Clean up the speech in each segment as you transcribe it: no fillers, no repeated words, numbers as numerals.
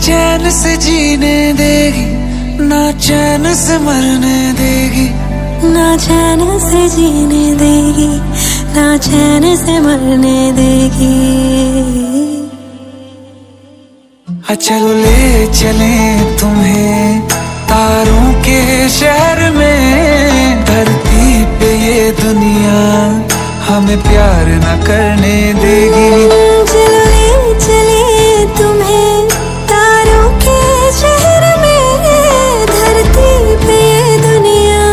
चैन से जीने देगी, ना चैन से मरने देगी, ना चैन से जीने देगी, ना चैन से मरने देगी। चलो ले चले तुम्हें तारों के शहर में, धरती पे ये दुनिया हमें प्यार न करने देगी। चलो ले चले तुम्हें तारों के शहर में, धरती पे ये दुनिया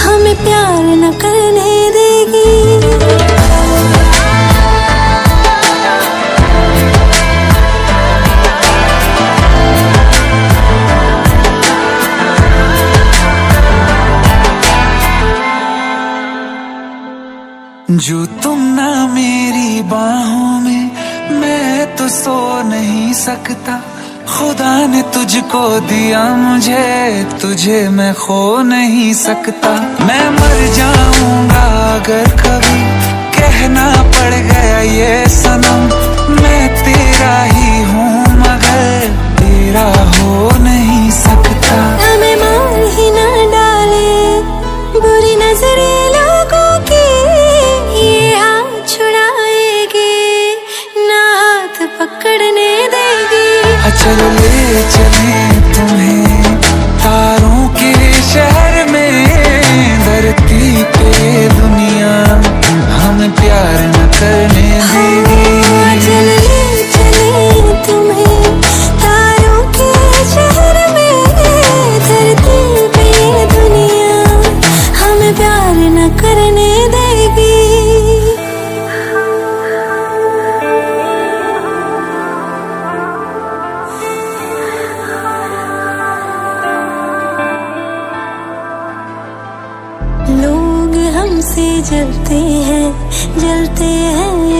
हमें प्यार न करने देगी। जो तुम ना मेरी बाहों में, मैं तो सो नहीं सकता। खुदा ने तुझको दिया मुझे, तुझे मैं खो नहीं सकता। मैं मर जाऊंगा अगर कभी कहना पड़ गया ये सनम, मैं तेरा ही हूँ मगर तेरा हो नहीं सकता। हमें मार ही ना डाले बुरी नजरें लोगों की, ये हाथ छुड़ाएगी ना हाथ पकड़ने देगी। चलो ले चले तुम्हें तारों के शहर में, धरती पे दुनिया हमें प्यार न करने देगी। चलो ले चले तुम्हें तारों के शहर में, धरती पे ये दुनिया हमें प्यार न करने देगी। लोग हमसे जलते हैं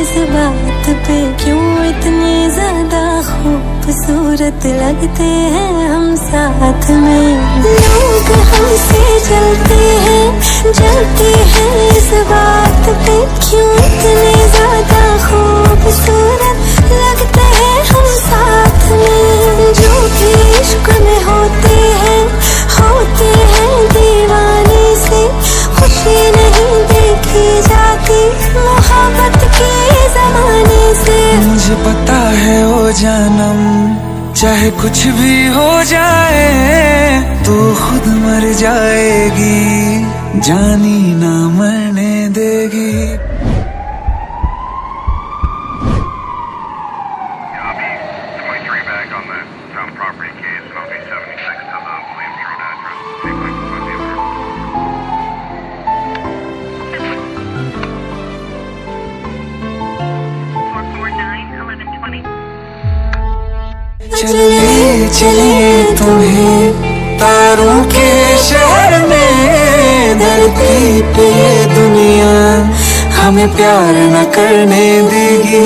इस बात पे, क्यों इतने ज्यादा खूबसूरत लगते हैं हम साथ में। लोग हमसे जलते हैं इस बात पे, क्यों इतने ज्यादा खूबसूरत लगते हैं हम साथ में। जो भी इश्क में होते हैं दीवाने से, खुशी नहीं देखी जाती मोहब्बत के ज़माने से। मुझे पता है ओ जानम, चाहे कुछ भी हो जाए तू खुद मर जाएगी, जानी ना मरने देगी। चले चले तुम्हें तारों के शहर में, धरती पे दुनिया हमें प्यार न करने देगी।